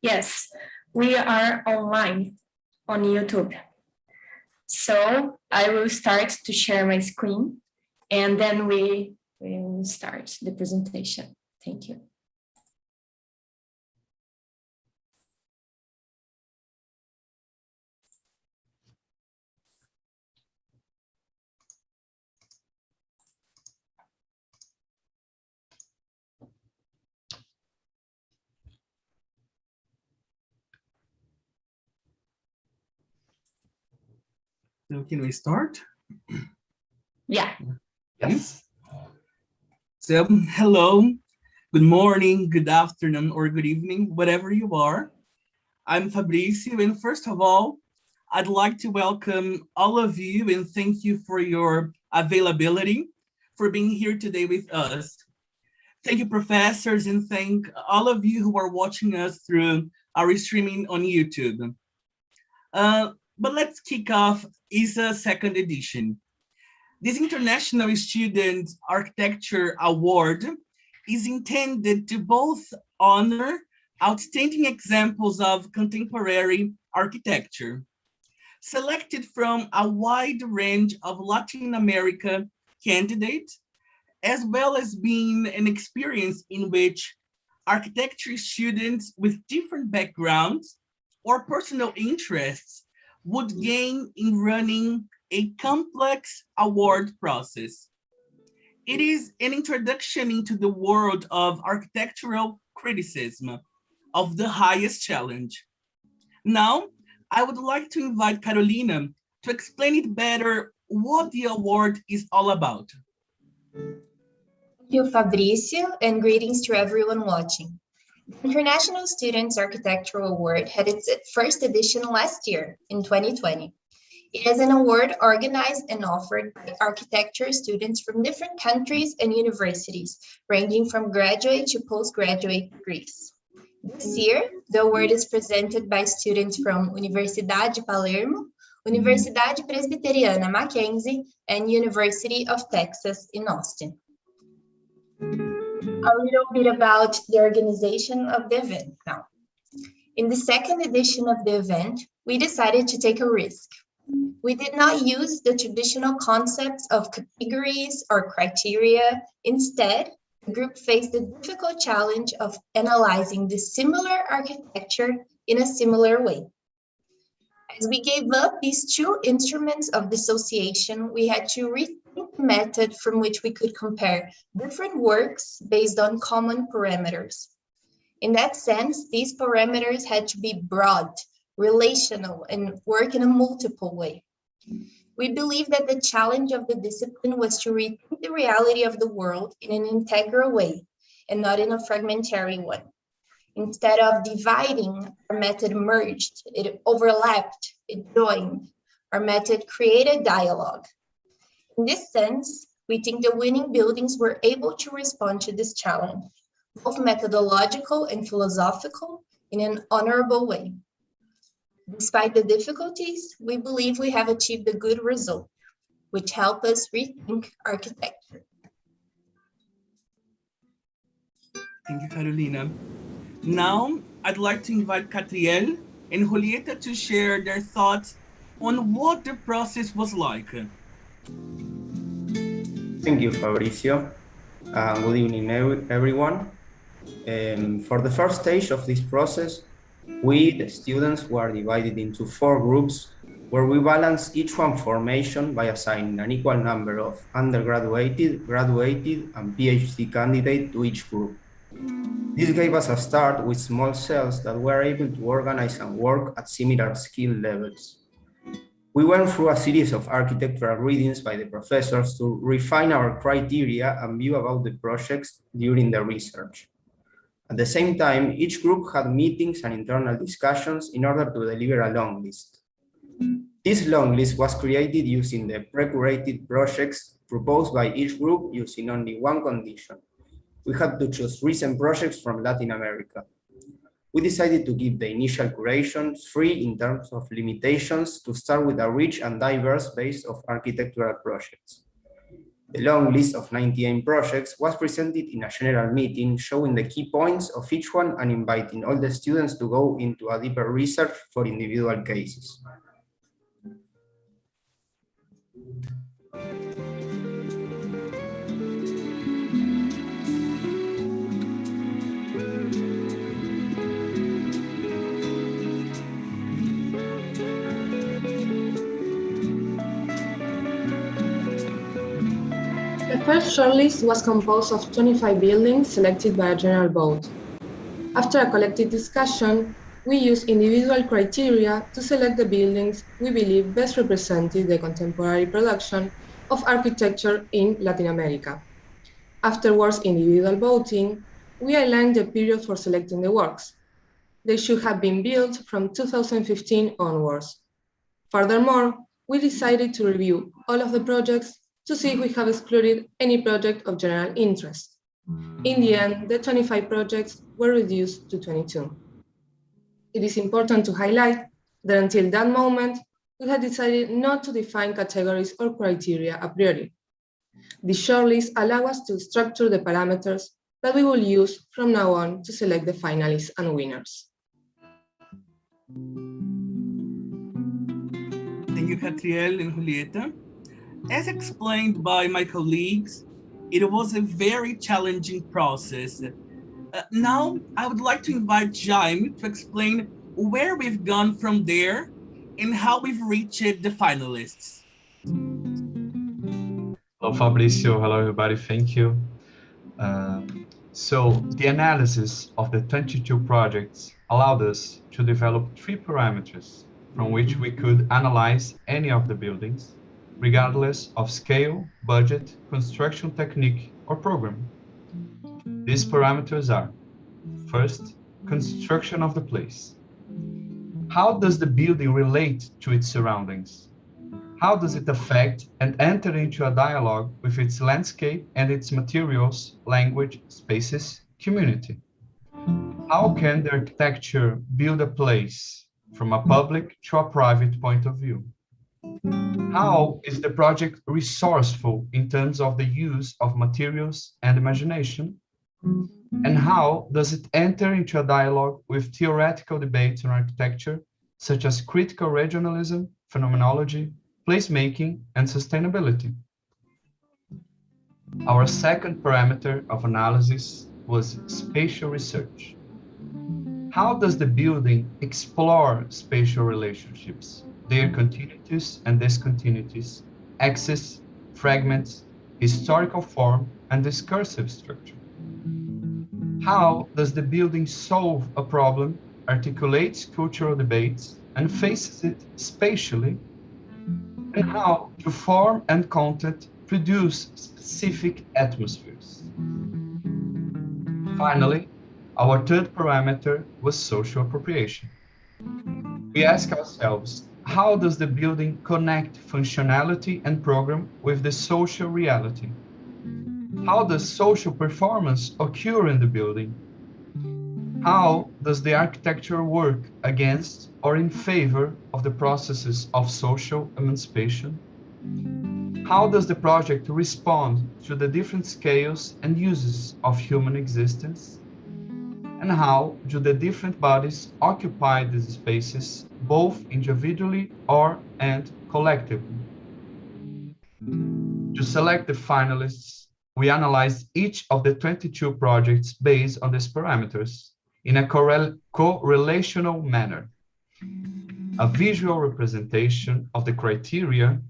Yes, we are online on YouTube. So I will start to share my screen and then we will start the presentation. Thank you. So can we start? Yeah. Yes. So hello, good morning, good afternoon, or good evening, whatever you are. I'm Patrícia, and first of all, I'd like to welcome all of you and thank you for your availability for being here today with us. Thank you, professors, and thank all of you who are watching us through our streaming on YouTube. But let's kick off Isaa's second edition. This International Student Architecture Award is intended to both honor outstanding examples of contemporary architecture, selected from a wide range of Latin America candidates, as well as being an experience in which architecture students with different backgrounds or personal interests would gain in running a complex award process. It is an introduction into the world of architectural criticism of the highest challenge. Now, I would like to invite Carolina to explain it better what the award is all about. Thank you, Fabrício, and greetings to everyone watching. The International Students Architectural Award had its first edition last year, in 2020. It is an award organized and offered by architecture students from different countries and universities, ranging from graduate to postgraduate degrees. This year, the award is presented by students from Universidad Palermo, Universidad Presbyteriana Mackenzie, and University of Texas in Austin. A little bit about the organization of the event now. In the second edition of the event, we decided to take a risk. We did not use the traditional concepts of categories or criteria. Instead, the group faced the difficult challenge of analyzing the similar architecture in a similar way. As we gave up these two instruments of dissociation, we had to rethink the method from which we could compare different works based on common parameters. In that sense, these parameters had to be broad, relational, and work in a multiple way. We believe that the challenge of the discipline was to rethink the reality of the world in an integral way and not in a fragmentary one. Instead of dividing, our method merged, it overlapped, it joined. Our method created dialogue. In this sense, we think the winning buildings were able to respond to this challenge, both methodological and philosophical, in an honorable way. Despite the difficulties, we believe we have achieved a good result, which help us rethink architecture. Thank you, Carolina. Now, I'd like to invite Catriel and Julieta to share their thoughts on what the process was like. Thank you, Fabrício. Good evening, everyone. For the first stage of this process, we, the students, were divided into 4 groups where we balance each one formation by assigning an equal number of undergraduate, graduated, and PhD candidates to each group. This gave us a start with small cells that were able to organize and work at similar skill levels. We went through a series of architectural readings by the professors to refine our criteria and view about the projects during the research. At the same time, each group had meetings and internal discussions in order to deliver a long list. This long list was created using the pre-curated projects proposed by each group using only one condition. We had to choose recent projects from Latin America. We decided to give the initial curation free in terms of limitations to start with a rich and diverse base of architectural projects. The long list of 98 projects was presented in a general meeting, showing the key points of each one and inviting all the students to go into a deeper research for individual cases. The first shortlist was composed of 25 buildings selected by a general vote. After a collective discussion, we used individual criteria to select the buildings we believe best represented the contemporary production of architecture in Latin America. Afterwards, individual voting, we aligned the period for selecting the works. They should have been built from 2015 onwards. Furthermore, we decided to review all of the projects to see if we have excluded any project of general interest. In the end, the 25 projects were reduced to 22. It is important to highlight that until that moment, we had decided not to define categories or criteria a priori. The shortlist allows us to structure the parameters that we will use from now on to select the finalists and winners. Thank you, Catriel and Julieta. As explained by my colleagues, it was a very challenging process. Now, I would like to invite Jaime to explain where we've gone from there and how we've reached the finalists. Hello, Fabricio. Hello, everybody. Thank you. So the analysis of the 22 projects allowed us to develop 3 parameters from which we could analyze any of the buildings, regardless of scale, budget, construction technique, or program. These parameters are: first, construction of the place. How does the building relate to its surroundings? How does it affect and enter into a dialogue with its landscape and its materials, language, spaces, community? How can the architecture build a place from a public to a private point of view? How is the project resourceful in terms of the use of materials and imagination? And how does it enter into a dialogue with theoretical debates on architecture, such as critical regionalism, phenomenology, placemaking, and sustainability? Our second parameter of analysis was spatial research. How does the building explore spatial relationships, their continuities and discontinuities, axes, fragments, historical form, and discursive structure? How does the building solve a problem, articulates cultural debates, and faces it spatially? And how do form and content produce specific atmospheres? Finally, our third parameter was social appropriation. We ask ourselves, how does the building connect functionality and program with the social reality? How does social performance occur in the building? How does the architecture work against or in favor of the processes of social emancipation? How does the project respond to the different scales and uses of human existence? And how do the different bodies occupy these spaces, both individually and collectively? To select the finalists, we analyzed each of the 22 projects based on these parameters in a correlational manner. A visual representation of the criteria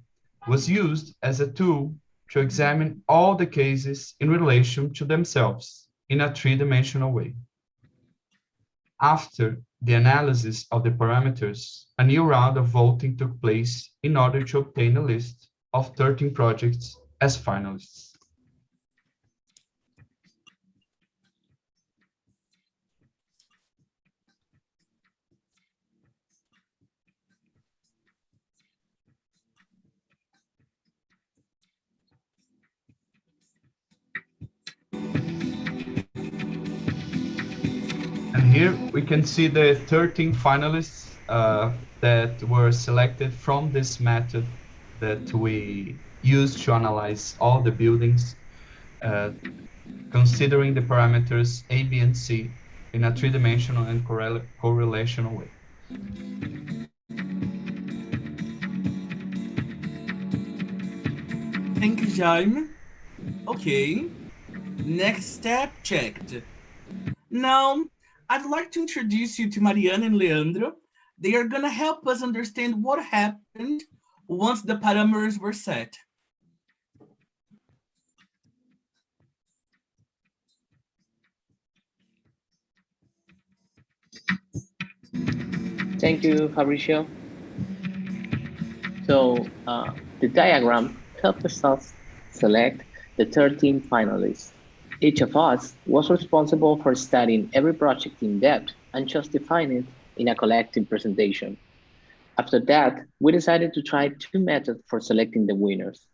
was used as a tool to examine all the cases in relation to themselves in a 3-dimensional way. After the analysis of the parameters, a new round of voting took place in order to obtain a list of 13 projects as finalists. And here we can see the 13 finalists that were selected from this method that we used to analyze all the buildings, considering the parameters A, B, and C in a three-dimensional and correlational way. Thank you, Jaime. Okay, next step checked. Now, I'd like to introduce you to Mariana and Leandro. They are gonna help us understand what happened once the parameters were set. Thank you, Fabricio. So the diagram helps us select the 13 finalists. Each of us was responsible for studying every project in depth and justifying it in a collective presentation. After that, we decided to try two methods for selecting the winners.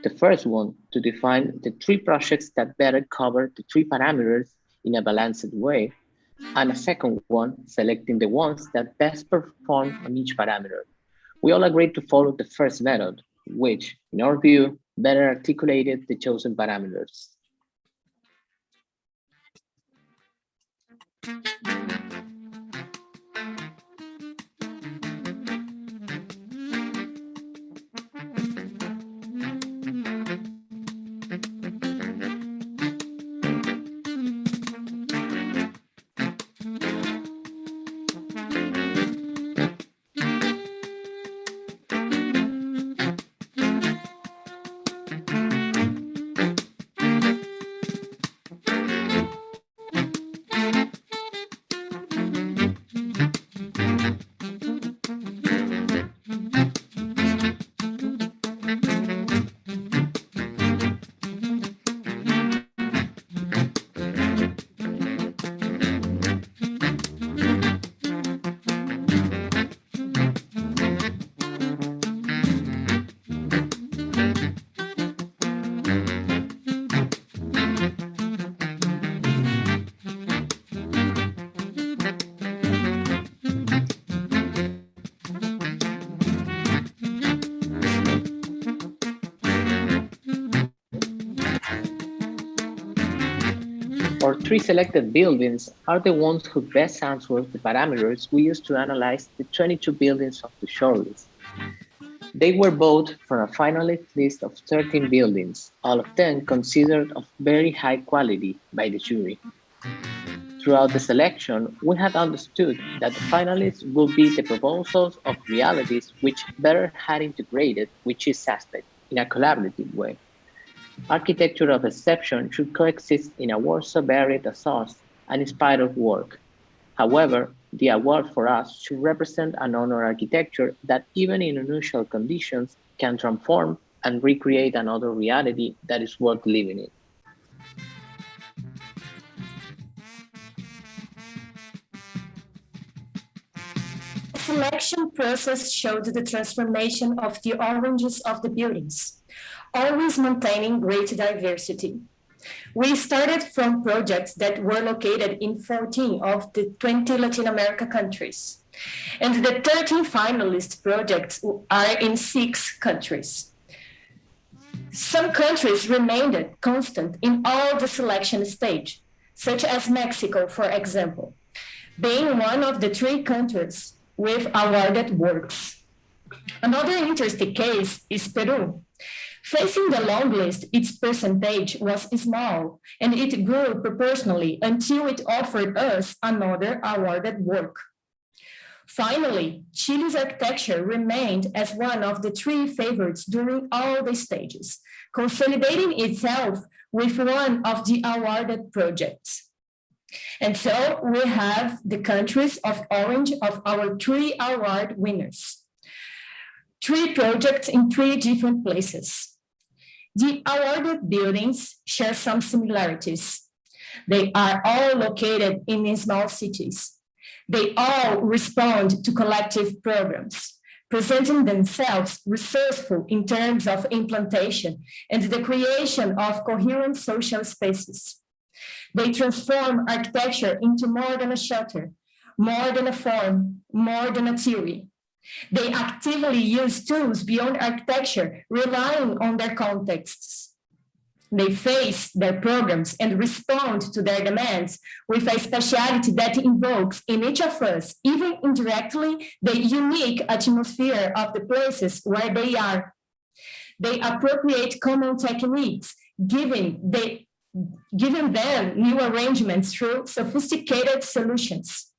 The first one, to define the 3 projects that better cover the 3 parameters in a balanced way, and a second one, selecting the ones that best perform on each parameter. We all agreed to follow the first method, which, in our view, better articulated the chosen parameters. Our 3 selected buildings are the ones who best answer the parameters we used to analyze the 22 buildings of the shortlist. They were voted from a finalist list of 13 buildings, all of them considered of very high quality by the jury. Throughout the selection, we had understood that the finalists would be the proposals of realities which better had integrated with each aspect in a collaborative way. Architecture of exception should coexist in a work so varied as us and inspired work. However, the award for us should represent an honor architecture that even in unusual conditions can transform and recreate another reality that is worth living in. The selection process showed the transformation of the oranges of the buildings, always maintaining great diversity. We started from projects that were located in 14 of the 20 Latin America countries, and the 13 finalist projects are in 6 countries. Some countries remained constant in all the selection stage, such as Mexico, for example, being one of the 3 countries with awarded works. Another interesting case is Peru. Facing the long list, its percentage was small, and it grew proportionally until it offered us another awarded work. Finally, Chile's architecture remained as one of the 3 favorites during all the stages, consolidating itself with one of the awarded projects. And so we have the countries of orange of our 3 award winners. 3 projects in 3 different places. The awarded buildings share some similarities. They are all located in small cities. They all respond to collective programs, presenting themselves resourceful in terms of implementation and the creation of coherent social spaces. They transform architecture into more than a shelter, more than a form, more than a theory. They actively use tools beyond architecture, relying on their contexts. They face their programs and respond to their demands with a speciality that invokes in each of us, even indirectly, the unique atmosphere of the places where they are. They appropriate common techniques, giving them new arrangements through sophisticated solutions.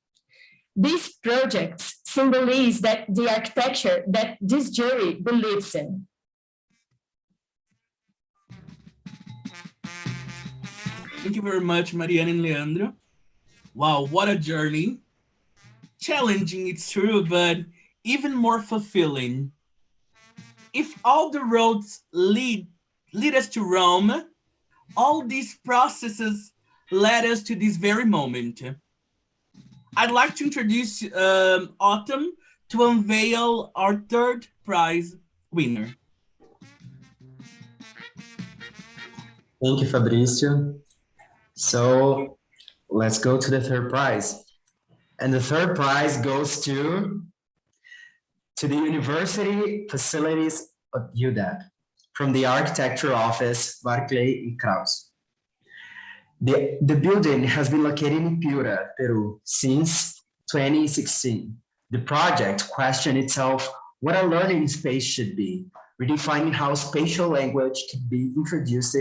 These projects symbolize that the architecture that this jury believes in. Thank you very much, Mariana and Leandro. Wow, what a journey. Challenging, it's true, but even more fulfilling. If all the roads lead us to Rome, all these processes led us to this very moment. I'd like to introduce Autumn to unveil our third prize winner. Thank you, Fabrício. So let's go to the third prize. And the third prize goes to the University Facilities of UDAD from the Architecture Office, Barclay and Krause. The building has been located in Piura, Peru, since 2016. The project questioned itself what a learning space should be, redefining how spatial language can be introduced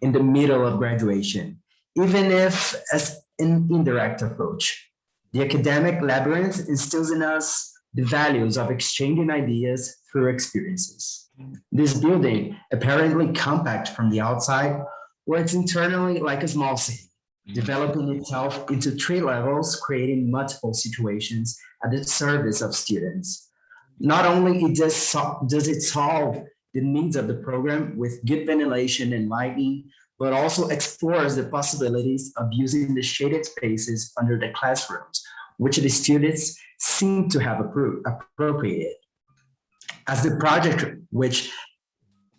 in the middle of graduation, even if as an indirect approach. The academic labyrinth instills in us the values of exchanging ideas through experiences. This building, apparently compact from the outside, works internally like a small city, developing itself into 3 levels, creating multiple situations at the service of students. Not only does it solve the needs of the program with good ventilation and lighting, but also explores the possibilities of using the shaded spaces under the classrooms, which the students seem to have appropriated. As the project, which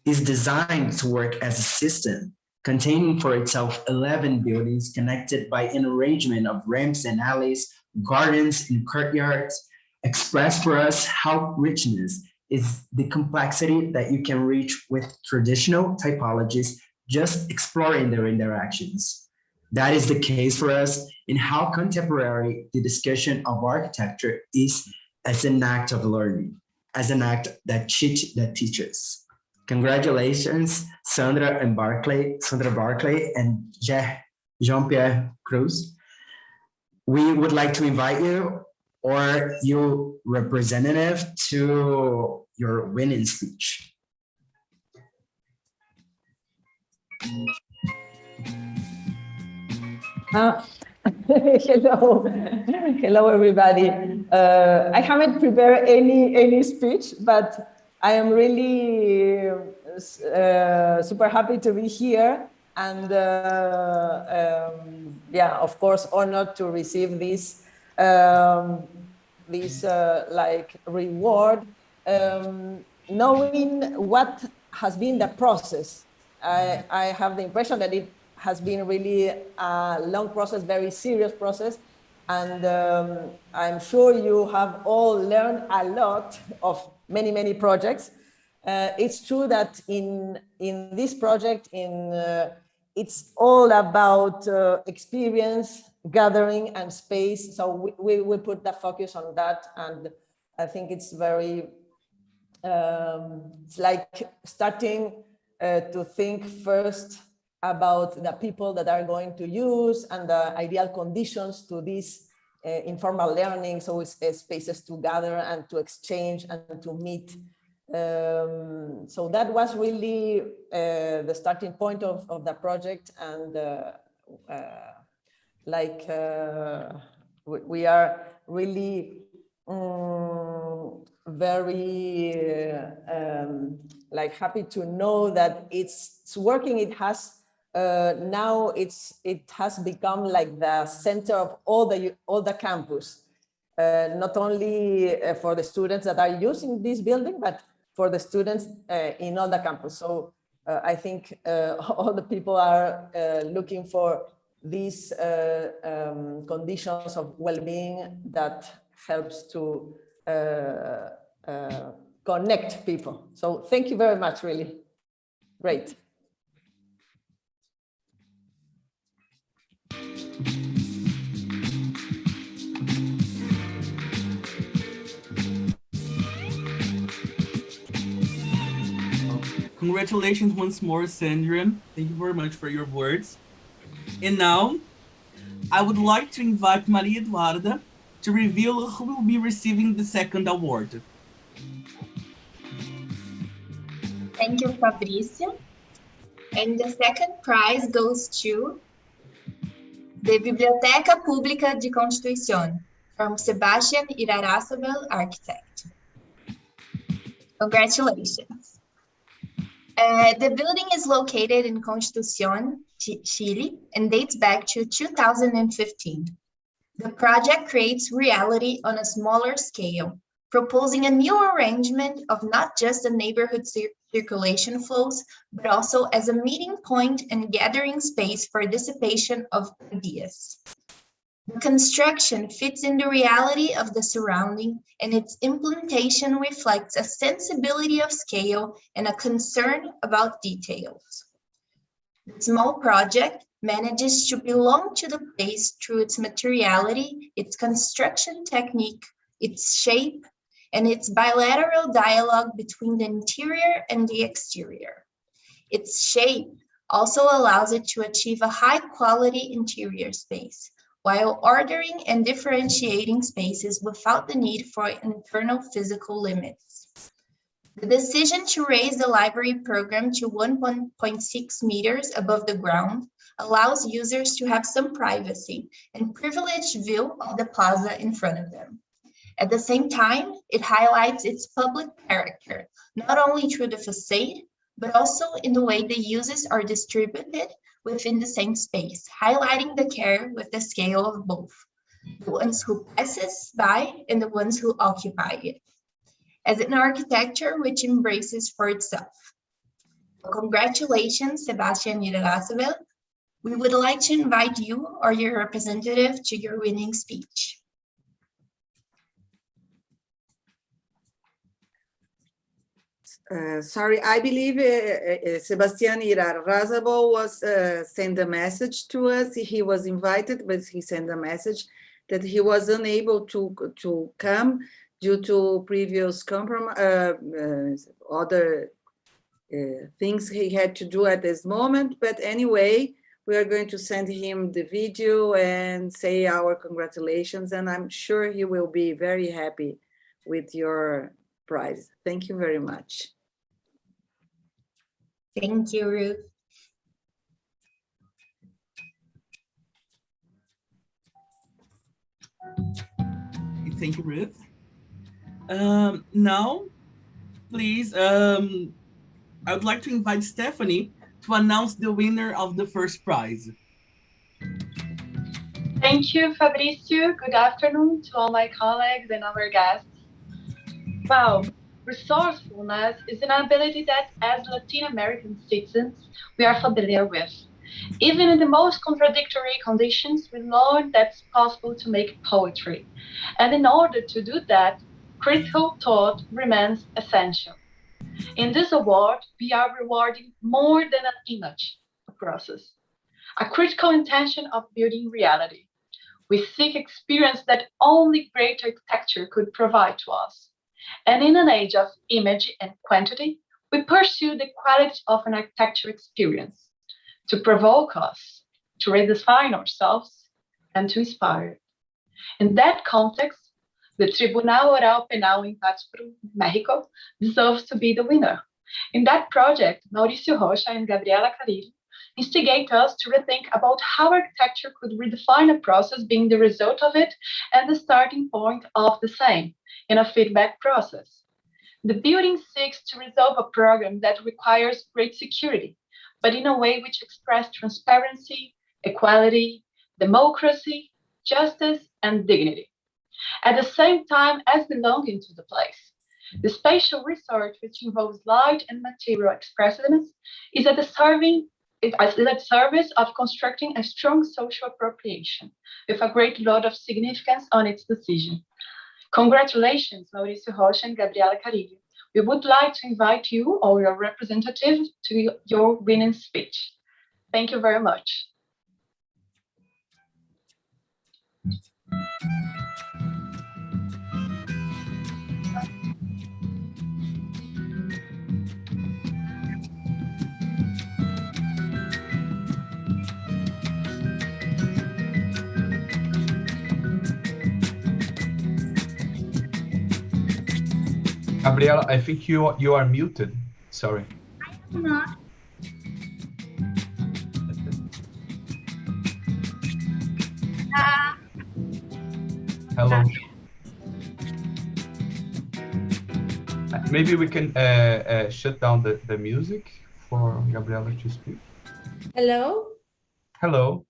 is designed to work as a system, containing for itself 11 buildings connected by an arrangement of ramps and alleys, gardens and courtyards, express for us how richness is the complexity that you can reach with traditional typologies, just exploring their interactions. That is the case for us in how contemporary the discussion of architecture is as an act of learning, as an act that teaches. Congratulations, Sandra Barclay and Jean-Pierre Cruz. We would like to invite you or your representative to your winning speech. Hello everybody. I haven't prepared any speech, but I am really super happy to be here, and yeah, of course, honored to receive this like reward, knowing what has been the process. I have the impression that it has been really a long process, very serious process, and I'm sure you have all learned a lot of many projects. It's true that in this project, it's all about experience, gathering, and space. So we put the focus on that, and I think it's very it's like starting to think first about the people that are going to use and the ideal conditions to this informal learning. So it's spaces to gather and to exchange and to meet. So that was really the starting point of the project. And we are really very like happy to know that it's working. It has now it has become like the center of all the campus, not only for the students that are using this building, but for the students in all the campus. So I think all the people are looking for these conditions of well-being that helps to connect people. So thank you very much, really. Great. Congratulations once more, Sandra. Thank you very much for your words. And now, I would like to invite Maria Eduarda to reveal who will be receiving the second award. Thank you, Patrícia. And the second prize goes to the Biblioteca Pública de Constituição from Sebastian Irarrázaval, architect. Congratulations. The building is located in Constitución, Chile, and dates back to 2015. The project creates reality on a smaller scale, proposing a new arrangement of not just the neighborhood circulation flows, but also as a meeting point and gathering space for dissipation of ideas. The construction fits in the reality of the surrounding, and its implementation reflects a sensibility of scale and a concern about details. The small project manages to belong to the place through its materiality, its construction technique, its shape, and its bilateral dialogue between the interior and the exterior. Its shape also allows it to achieve a high-quality interior space, while ordering and differentiating spaces without the need for internal physical limits. The decision to raise the library program to 1.6 meters above the ground allows users to have some privacy and privileged view of the plaza in front of them. At the same time, it highlights its public character, not only through the facade, but also in the way the uses are distributed within the same space, highlighting the care with the scale of both, the ones who passes by and the ones who occupy it, as an architecture which embraces for itself. Congratulations, Sebastian Irarrázaval. We would like to invite you or your representative to your winning speech. Sorry, I believe Sebastian Irarrázaval was sent a message to us. He was invited, but he sent a message that he was unable to come due to previous other things he had to do at this moment. But anyway, we are going to send him the video and say our congratulations, and I'm sure he will be very happy with your prize. Thank you very much. Thank you, Ruth. Thank you, Ruth. Now, please, I would like to invite Stephanie to announce the winner of the first prize. Thank you, Fabrício. Good afternoon to all my colleagues and our guests. Wow, resourcefulness is an ability that, as Latin American citizens, we are familiar with. Even in the most contradictory conditions, we learn that it's possible to make poetry. And in order to do that, critical thought remains essential. In this award, we are rewarding more than an image, a process, a critical intention of building reality. We seek experience that only great architecture could provide to us. And in an age of image and quantity, we pursue the quality of an architecture experience to provoke us, to redefine ourselves, and to inspire. In that context, the Tribunal Oral Penal in Pátzcuaro, Mexico, deserves to be the winner. In that project, Mauricio Rocha and Gabriela Carillo instigate us to rethink about how architecture could redefine a process being the result of it and the starting point of the same in a feedback process. The building seeks to resolve a problem that requires great security, but in a way which expresses transparency, equality, democracy, justice, and dignity. At the same time as belonging to the place. The spatial research, which involves light and material expressiveness, is at the service of constructing a strong social appropriation with a great load of significance on its decision. Congratulations, Mauricio Rocha and Gabriela Carillo. We would like to invite you or your representative to your winning speech. Thank you very much. Gabriela, I think you are muted. Sorry. I'm not. Hello. Maybe we can shut down the music for Gabriela to speak. Hello? Hello.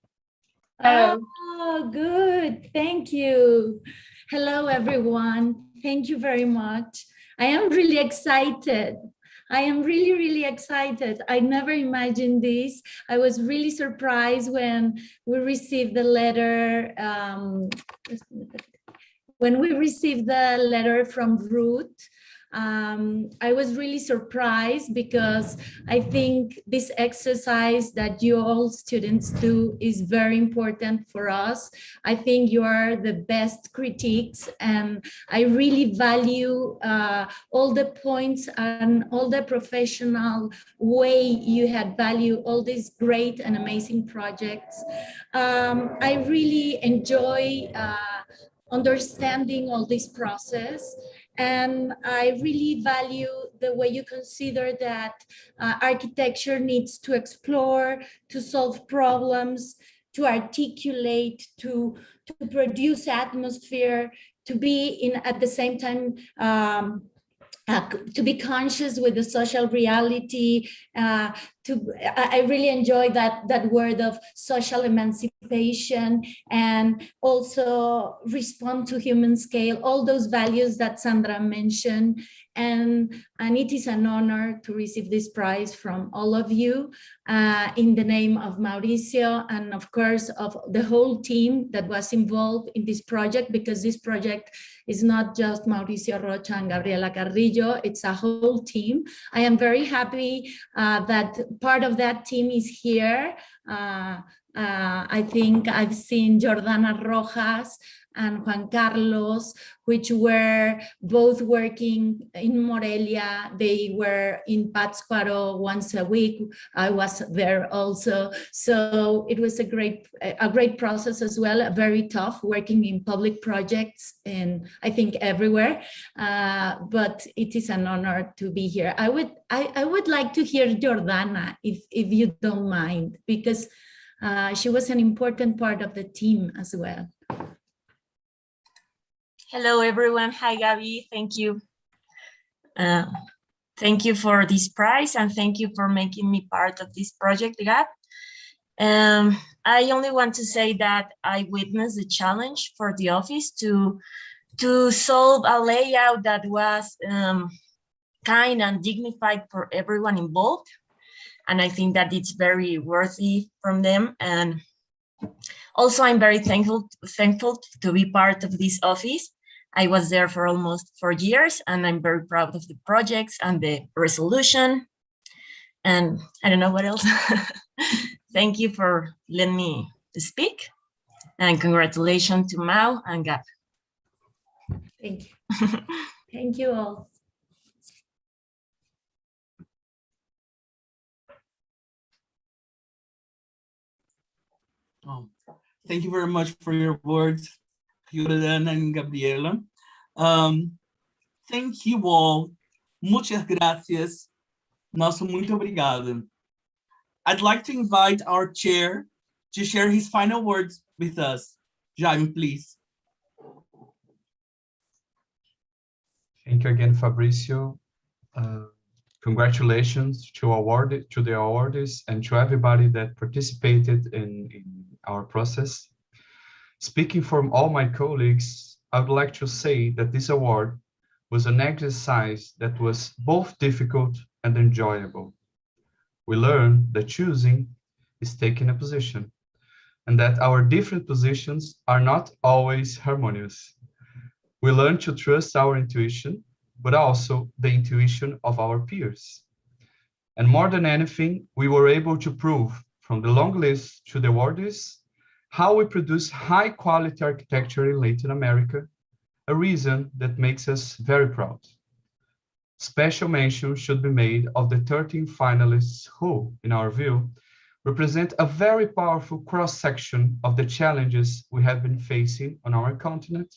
Oh, good. Thank you. Hello, everyone. Thank you very much. I am really excited. I am really, really excited. I never imagined this. I was really surprised when we received the letter. When we received the letter from Ruth, I was really surprised because I think this exercise that you all students do is very important for us. I think you are the best critiques, and I really value all the points and all the professional way you had value all these great and amazing projects. I really enjoy understanding all this process. And I really value the way you consider that architecture needs to explore, to solve problems, to articulate, to produce atmosphere, to be in at the same time, to be conscious with the social reality. I really enjoy that word of social emancipation, and also respond to human scale, all those values that Sandra mentioned. And it is an honor to receive this prize from all of you in the name of Mauricio and of course of the whole team that was involved in this project, because this project is not just Mauricio Rocha and Gabriela Carrillo, it's a whole team. I am very happy that part of that team is here. I think I've seen Jordana Rojas and Juan Carlos, which were both working in Morelia. They were in Pátzcuaro once a week. I was there also. So it was a great process as well, very tough working in public projects and I think everywhere. But it is an honor to be here. I would like to hear Jordana, if you don't mind, because she was an important part of the team as well. Hello, everyone. Hi, Gabby. Thank you. Thank you for this prize, and thank you for making me part of this project, Gab. I only want to say that I witnessed the challenge for the office to solve a layout that was kind and dignified for everyone involved. And I think that it's very worthy from them. And also, I'm very thankful to be part of this office. I was there for almost 4 years, and I'm very proud of the projects and the resolution. And I don't know what else. Thank you for letting me speak. And congratulations to Mau and Gab. Thank you. Thank you all. Thank you very much for your words, Jordana and Gabriela. Thank you all. Muchas gracias. Nosso muito obrigado. I'd like to invite our chair to share his final words with us. Jaime, please. Thank you again, Fabricio. Congratulations to the awardees and to everybody that participated in our process. Speaking from all my colleagues, I would like to say that this award was an exercise that was both difficult and enjoyable. We learned that choosing is taking a position, and that our different positions are not always harmonious. We learn to trust our intuition, but also the intuition of our peers. And more than anything, we were able to prove from the long list to the awardees how we produce high quality architecture in Latin America, a reason that makes us very proud. Special mention should be made of the 13 finalists who, in our view, represent a very powerful cross-section of the challenges we have been facing on our continent,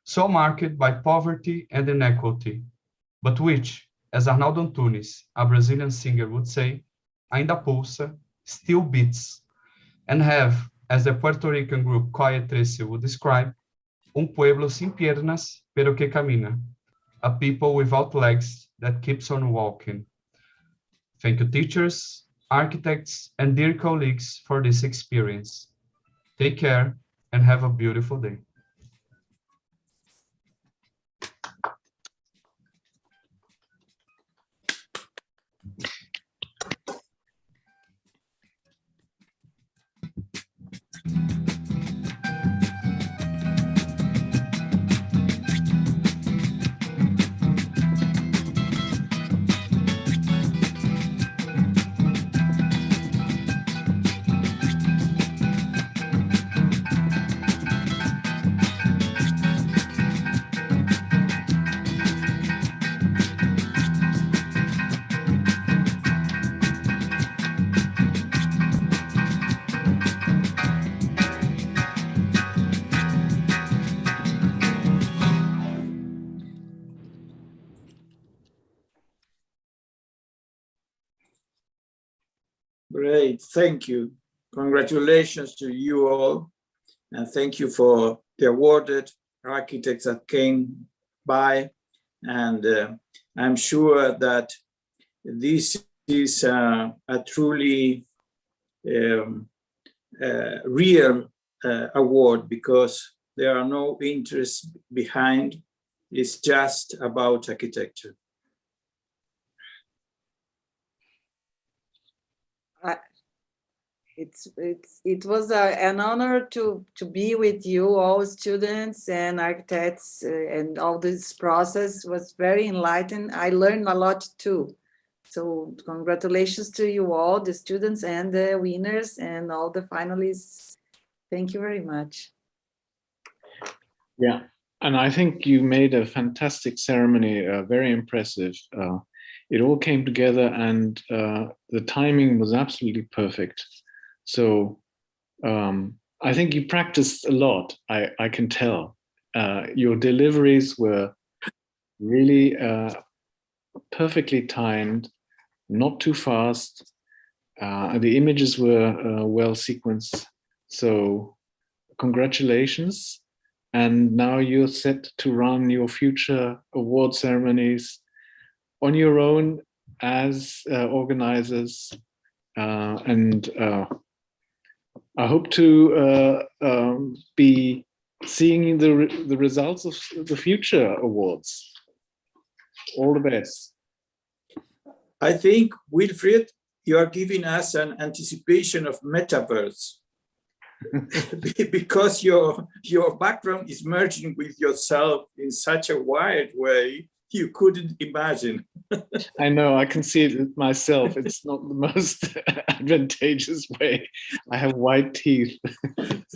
so marked by poverty and inequality, but which, as Arnaldo Antunes, a Brazilian singer, would say, ainda pulsa, still beats, and have, as the Puerto Rican group Patrícia would describe, un pueblo sin piernas, pero que camina, a people without legs that keeps on walking. Thank you, teachers, architects, and dear colleagues for this experience. Take care and have a beautiful day. Great, thank you. Congratulations to you all. And thank you for the awarded architects that came by. And I'm sure that this is a truly real award, because there are no interests behind. It's just about architecture. It was an honor to be with you, all students and architects, and all this process was very enlightening. I learned a lot too. So congratulations to you all, the students and the winners and all the finalists. Thank you very much. Yeah, and I think you made a fantastic ceremony, very impressive. It all came together and the timing was absolutely perfect. So I think you practiced a lot, I can tell. Your deliveries were really perfectly timed, not too fast. The images were well sequenced. So congratulations. And now you're set to run your future award ceremonies on your own as organizers. I hope to be seeing the results of the future awards. All the best. I think, Wilfred, you are giving us an anticipation of metaverse. Because your background is merging with yourself in such a wild way you couldn't imagine. I know, I can see it myself. It's not the most advantageous way. I have white teeth.